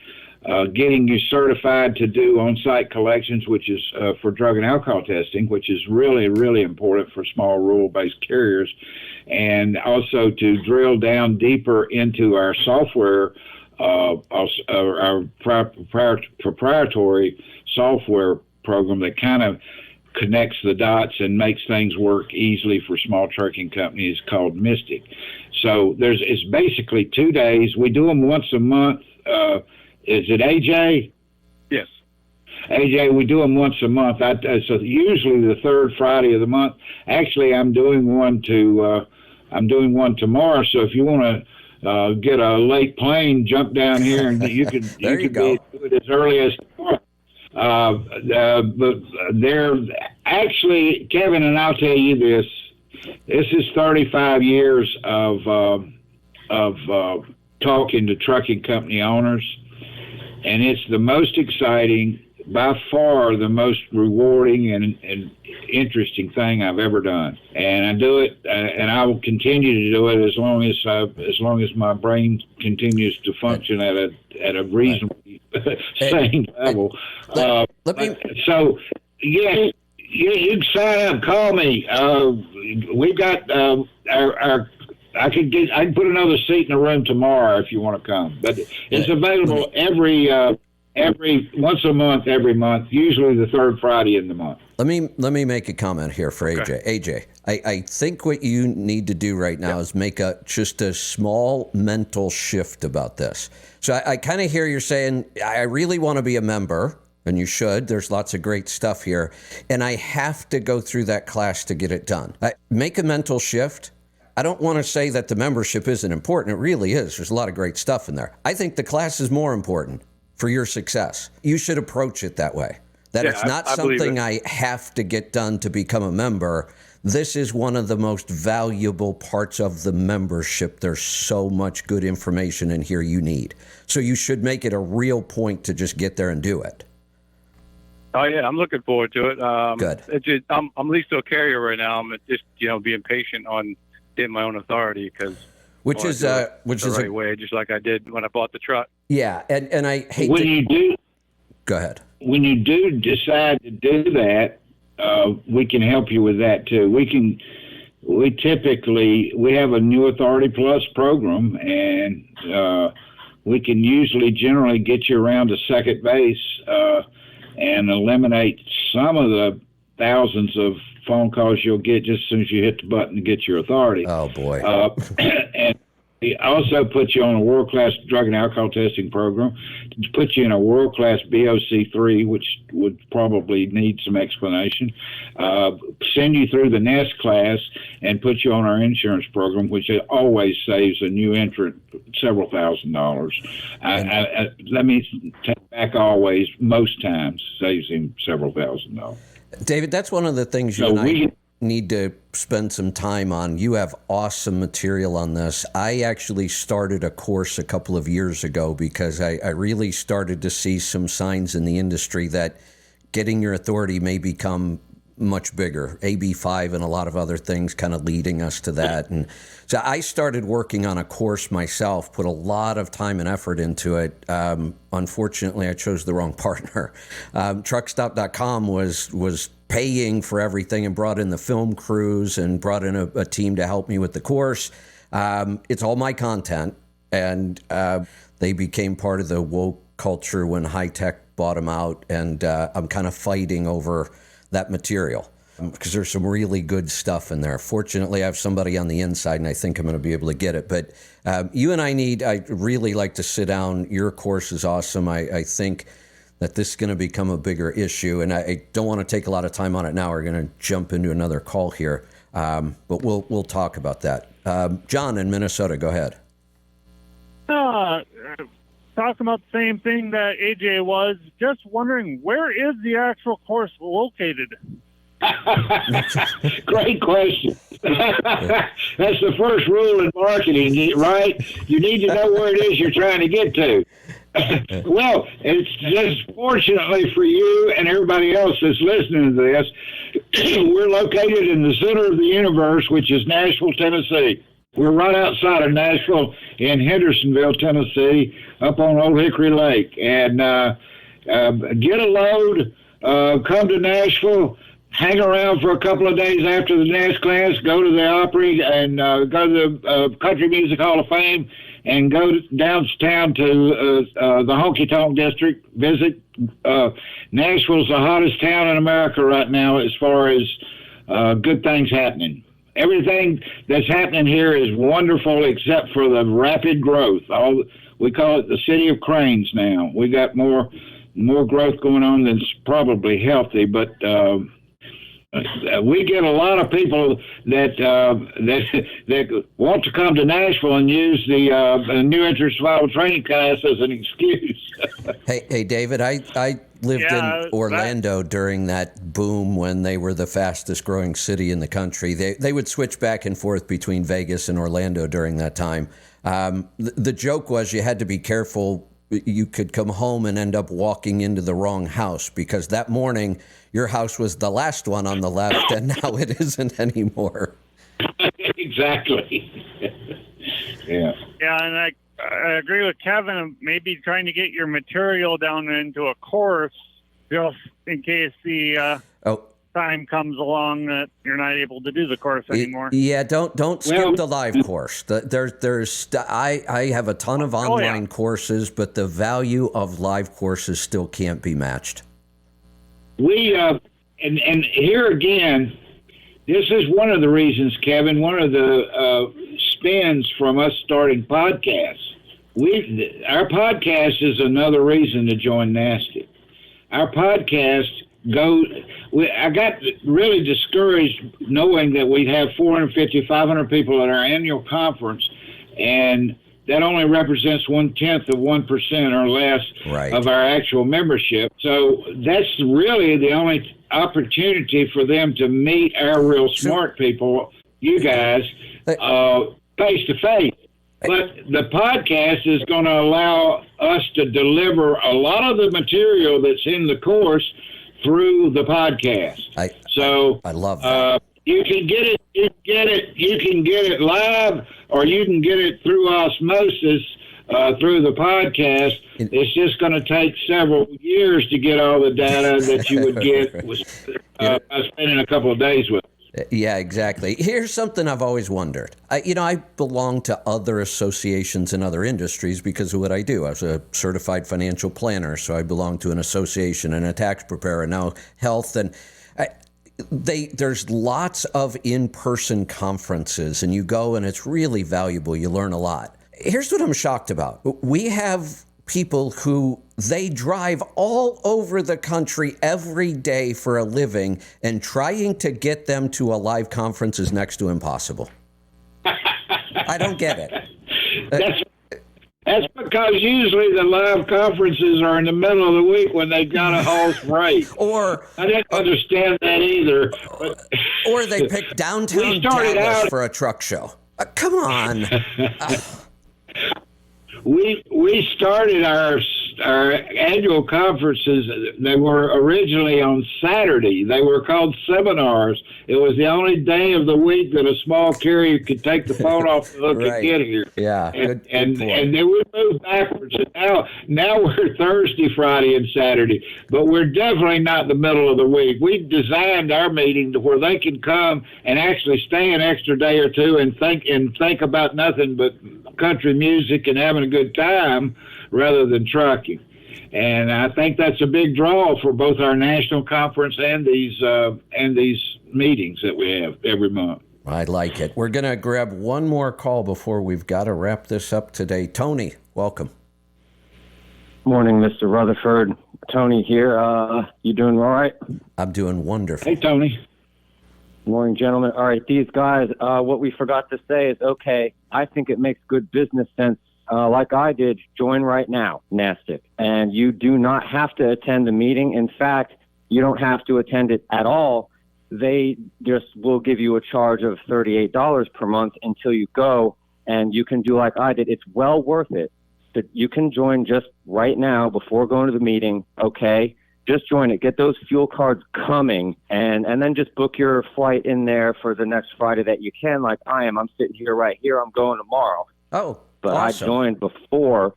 getting you certified to do on-site collections, which is for drug and alcohol testing, which is really, really important for small rural-based carriers, and also to drill down deeper into our software, our proprietary software program that kind of connects the dots and makes things work easily for small trucking companies, called Mystic. So it's basically 2 days. We do them once a month. Is it AJ? Yes. AJ, we do them once a month. So usually the third Friday of the month. Actually, I'm doing one tomorrow. So if you want to get a late plane, jump down here, and you could do it as early as tomorrow. But they're actually, Kevin, and I'll tell you this. This is 35 years of talking to trucking company owners. And it's the most exciting, by far the most rewarding and interesting thing I've ever done. And I do it, and I will continue to do it as long as my brain continues to function at a reasonably sane level. So yes, you can sign up. Call me. We've got our. I can put another seat in the room tomorrow if you want to come. But it's available every once a month, every month, usually the third Friday in the month. Let me make a comment here for AJ. Okay. AJ, I think what you need to do right now is make just a small mental shift about this. So I kind of hear you're saying, I really want to be a member, and you should. There's lots of great stuff here. And I have to go through that class to get it done. Make a mental shift. I don't want to say that the membership isn't important. It really is. There's a lot of great stuff in there. I think the class is more important for your success. You should approach it that way. That it's not something I have to get done to become a member. This is one of the most valuable parts of the membership. There's so much good information in here you need. So you should make it a real point to just get there and do it. Oh yeah, I'm looking forward to it. Good. I'm leased to a carrier right now. I'm just being patient on getting my own authority which is the right way, just like I did when I bought the truck. Yeah, and I hate Go ahead. When you do decide to do that, we can help you with that too. We have a New Authority Plus program, and we can generally get you around to second base and eliminate some of the thousands of phone calls you'll get just as soon as you hit the button to get your authority. Oh, boy. And we also put you on a world-class drug and alcohol testing program, to put you in a world-class BOC3, which would probably need some explanation, send you through the NEST class, and put you on our insurance program, which always saves a new entrant several $1,000s. Let me take back always, most times, saves him several $1,000s. David, that's one of the things you and I need to spend some time on. You have awesome material on this. I actually started a course a couple of years ago because I really started to see some signs in the industry that getting your authority may become much bigger. AB5 and a lot of other things kind of leading us to that. And so I started working on a course myself, put a lot of time and effort into it. Unfortunately, I chose the wrong partner. Truckstop.com was paying for everything and brought in the film crews and brought in a team to help me with the course. It's all my content, and they became part of the woke culture when high tech bought them out, and I'm kind of fighting over that material because there's some really good stuff in there. Fortunately, I have somebody on the inside, and I think I'm going to be able to get it. But you and I'd really like to sit down. Your course is awesome. I think that this is going to become a bigger issue, and I don't want to take a lot of time on it now. We're going to jump into another call here, but we'll talk about that. John in Minnesota, go ahead. Talking about the same thing that AJ was, just wondering, where is the actual course located? Great question. That's the first rule in marketing, right? You need to know where it is you're trying to get to. Well, it's just fortunately for you and everybody else that's listening to this, we're located in the center of the universe, which is Nashville, Tennessee. We're right outside of Nashville in Hendersonville, Tennessee, up on Old Hickory Lake. And get a load, come to Nashville, hang around for a couple of days after the NAS class, go to the Opry and go to the Country Music Hall of Fame, and go downtown to the Honky Tonk District, visit. Nashville's the hottest town in America right now as far as good things happening. Everything that's happening here is wonderful except for the rapid growth. We call it the city of cranes now. We got more growth going on than's probably healthy, but we get a lot of people that want to come to Nashville and use the New Entry Survival Training class as an excuse. Hey, David, I lived in Orlando during that boom when they were the fastest growing city in the country. They would switch back and forth between Vegas and Orlando during that time. The joke was you had to be careful. You could come home and end up walking into the wrong house because that morning your house was the last one on the left and now it isn't anymore. Exactly. Yeah. Yeah, and I agree with Kevin. Maybe trying to get your material down into a course just in case the time comes along that you're not able to do the course anymore. Yeah, don't skip the live course. I have a ton of online courses, but the value of live courses still can't be matched. We and here again, this is one of the reasons, Kevin. One of the spins from us starting podcasts. Our podcast is another reason to join Nasty. Our podcast I got really discouraged knowing that we'd have 450, 500 people at our annual conference, and that only represents 1/10 of 1% or less of our actual membership. So that's really the only opportunity for them to meet our real smart people, you guys, face to face. But the podcast is going to allow us to deliver a lot of the material that's in the course through the podcast. I love that. You can get it. You can get it live, or you can get it through osmosis through the podcast. It's just going to take several years to get all the data that you would get by spending a couple of days with. Yeah, exactly. Here's something I've always wondered. I belong to other associations in other industries because of what I do. I was a certified financial planner, so I belong to an association and a tax preparer, and now health. And there's lots of in-person conferences, and you go, and it's really valuable. You learn a lot. Here's what I'm shocked about. We have people who they drive all over the country every day for a living, and trying to get them to a live conference is next to impossible. I don't get it. That's because usually the live conferences are in the middle of the week when they've got a horse race. I didn't understand that either. Or they pick downtown Dallas for a truck show. Come on. We started our annual conferences, they were originally on Saturday. They were called seminars. It was the only day of the week that a small carrier could take the phone off the hook Right. and get here. Yeah, good And point. then we moved backwards. And now we're Thursday, Friday, and Saturday. But we're definitely not the middle of the week. We've designed our meeting to where they can come and actually stay an extra day or two and think about nothing but country music and having a good time rather than trucking. And I think that's a big draw for both our national conference and these meetings that we have every month. I like it. We're going to grab one more call before we've got to wrap this up today. Tony, welcome. Morning, Mr. Rutherford. Tony here. You doing all right? I'm doing wonderful. Hey, Tony. Morning, gentlemen. All right, these guys, what we forgot to say is, okay, I think it makes good business sense, like I did, join right now, NASTIC. And you do not have to attend the meeting. In fact, you don't have to attend it at all. They just will give you a charge of $38 per month until you go, and you can do like I did. It's well worth it. That you can join just right now before going to the meeting, okay? Just join it. Get those fuel cards coming, and then just book your flight in there for the next Friday that you can, like I am. I'm sitting here right here. I'm going tomorrow. Oh, but awesome. I joined before.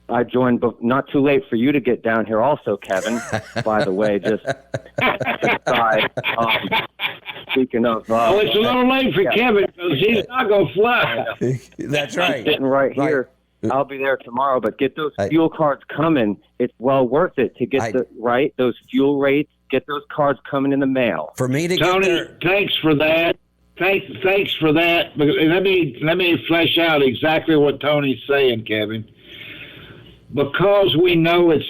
Not too late for you to get down here also, Kevin, by the way, just aside. Speaking of... It's a little late for Kevin because he's not going to fly. That's right. Sitting right here. I'll be there tomorrow, but get those fuel cards coming. It's well worth it to get those fuel rates, get those cards coming in the mail. For me to Tony, get there... thanks for that. Thanks for that. Let me flesh out exactly what Tony's saying, Kevin. Because we know it's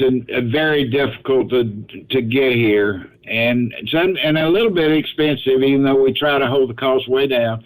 very difficult to get here, and a little bit expensive, even though we try to hold the cost way down.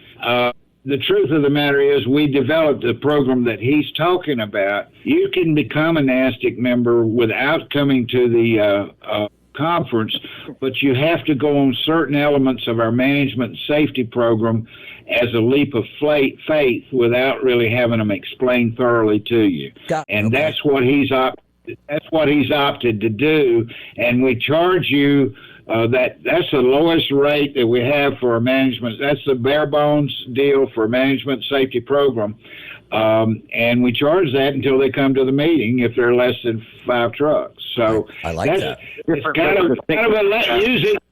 The truth of the matter is we developed the program that he's talking about. You can become a NASTIC member without coming to the conference, but you have to go on certain elements of our management and safety program as a leap of faith without really having them explained thoroughly to you. That's what he's opted to do, and we charge you that's the lowest rate that we have for a management. That's the bare bones deal for a management safety program, and we charge that until they come to the meeting if they're less than 5 trucks. So I like that. It's kind of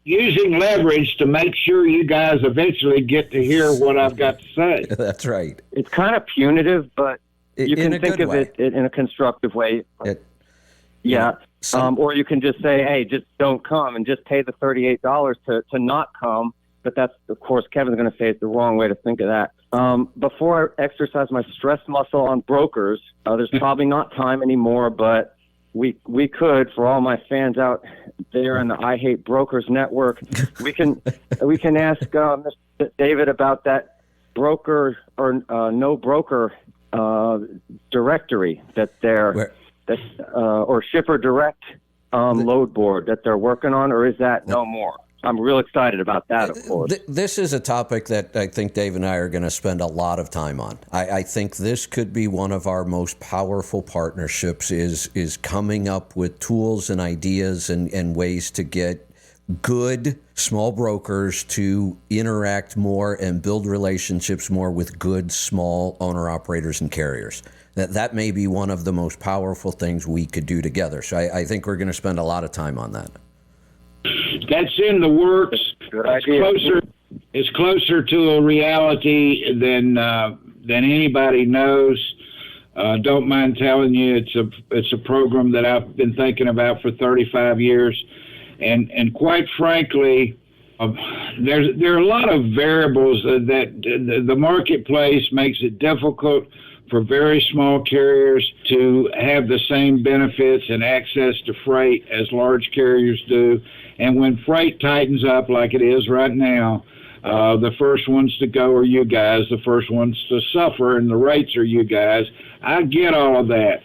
using leverage to make sure you guys eventually get to hear what I've got to say. That's right. It's kind of punitive, but you can think of it in a constructive way. Or you can just say, hey, just don't come and just pay the $38 to not come. But that's, of course, Kevin's going to say it's the wrong way to think of that. Before I exercise my stress muscle on brokers, there's probably not time anymore, but we could, for all my fans out there in the I Hate Brokers network, we can ask Mr. David about that broker or no broker directory or Shipper Direct load board that they're working on, or is that no more? I'm real excited about that, of course. This is a topic that I think Dave and I are going to spend a lot of time on. I think this could be one of our most powerful partnerships is coming up with tools and ideas and ways to get good small brokers to interact more and build relationships more with good small owner-operators and carriers. That may be one of the most powerful things we could do together. So I think we're going to spend a lot of time on that. That's in the works. Good idea. It's closer to a reality than anybody knows. Don't mind telling you, it's a program that I've been thinking about for 35 years, and quite frankly, there are a lot of variables that the marketplace makes it difficult for very small carriers to have the same benefits and access to freight as large carriers do. And when freight tightens up like it is right now, the first ones to go are you guys, the first ones to suffer, and the rates are you guys. I get all of that.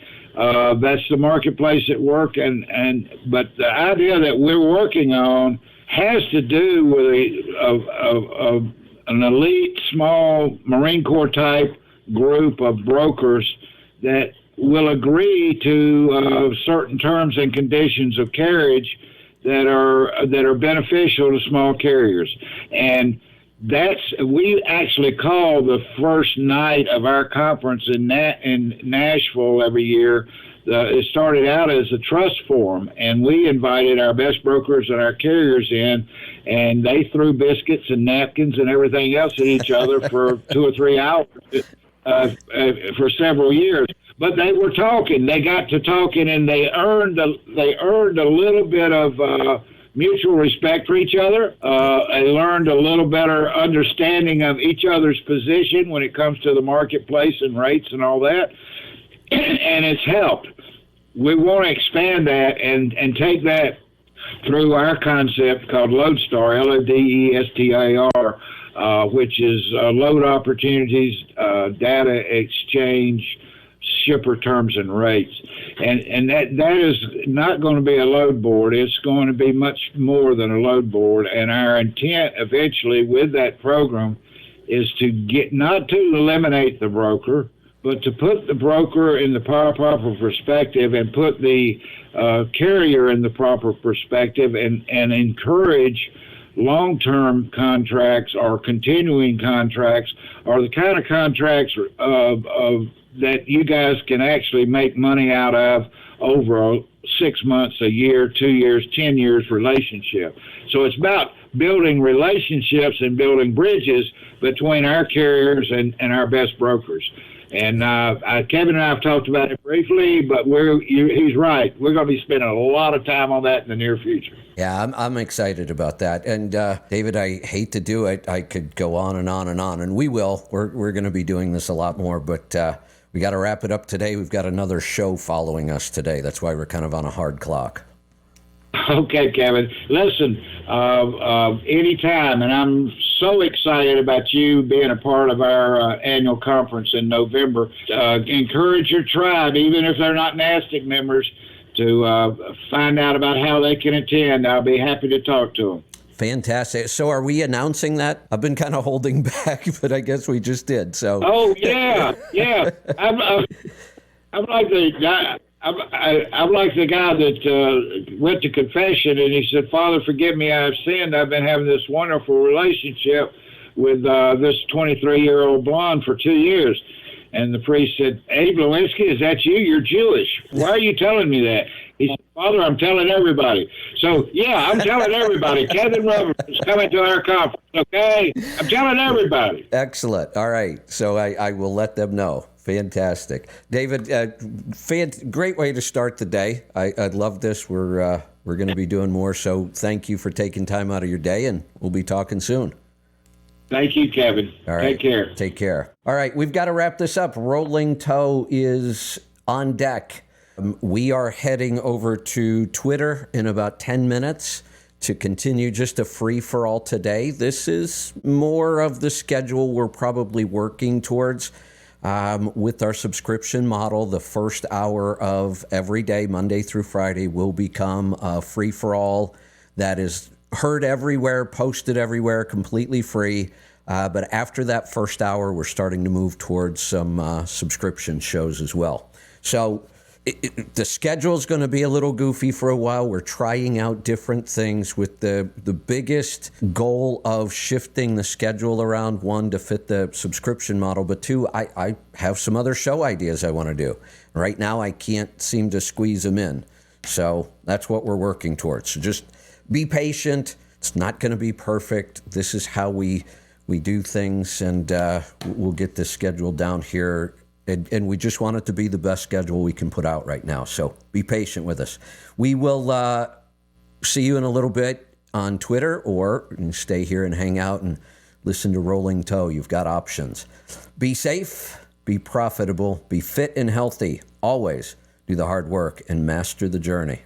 That's the marketplace at work, but the idea that we're working on has to do with an elite, small Marine Corps type group of brokers that will agree to certain terms and conditions of carriage that are beneficial to small carriers. And we actually call the first night of our conference in Nashville every year. It started out as a trust forum, and we invited our best brokers and our carriers in, and they threw biscuits and napkins and everything else at each other for 2 or 3 hours for several years. But they were talking. They got to talking, and they earned a little bit of mutual respect for each other. They learned a little better understanding of each other's position when it comes to the marketplace and rates and all that. And it's helped. We want to expand that and take that through our concept called Lodestar, LODESTAR, which is load opportunities, data exchange, shipper terms and rates. And that is not going to be a load board. It's going to be much more than a load board. And our intent eventually with that program is to not to eliminate the broker, but to put the broker in the proper perspective and put the carrier in the proper perspective and encourage long-term contracts or continuing contracts or the kind of contracts that you guys can actually make money out of over 6 months, a year, 2 years, 10 years relationship. So it's about building relationships and building bridges between our carriers and our best brokers. And Kevin and I have talked about it briefly, but he's right. We're going to be spending a lot of time on that in the near future. Yeah, I'm excited about that. And David, I hate to do it. I could go on and on and on, and we will. We're going to be doing this a lot more, but we got to wrap it up today. We've got another show following us today. That's why we're kind of on a hard clock. Okay, Kevin. Listen, anytime, and I'm so excited about you being a part of our annual conference in November. Encourage your tribe, even if they're not NASTC members, to find out about how they can attend. I'll be happy to talk to them. Fantastic. So are we announcing that? I've been kind of holding back, but I guess we just did. So. Oh, yeah. I'm like the guy. I'm like the guy that went to confession and he said, "Father, forgive me, I have sinned. I've been having this wonderful relationship with this 23-year-old blonde for 2 years." And the priest said, "Abe Lewinsky, is that you? You're Jewish. Why are you telling me that?" He said, "Father, I'm telling everybody." So, yeah, I'm telling everybody. Kevin Roberts is coming to our conference, okay? I'm telling everybody. Excellent. All right. So I will let them know. Fantastic. David, great way to start the day. I love this. We're going to be doing more. So thank you for taking time out of your day, and we'll be talking soon. Thank you, Kevin. All right. Take care. Take care. All right. We've got to wrap this up. Rolling Toe is on deck. We are heading over to Twitter in about 10 minutes to continue just a free-for-all today. This is more of the schedule we're probably working towards. With our subscription model, the first hour of every day, Monday through Friday, will become a free-for-all that is heard everywhere, posted everywhere, completely free. But after that first hour, we're starting to move towards some subscription shows as well. So the schedule is going to be a little goofy for a while. We're trying out different things with the biggest goal of shifting the schedule around, one, to fit the subscription model, but two, I have some other show ideas I want to do. Right now, I can't seem to squeeze them in. So that's what we're working towards. So just be patient. It's not going to be perfect. This is how we do things, and we'll get this schedule down here. And we just want it to be the best schedule we can put out right now. So be patient with us. We will see you in a little bit on Twitter, or you can stay here and hang out and listen to Rolling Toe. You've got options. Be safe, be profitable, be fit and healthy. Always do the hard work and master the journey.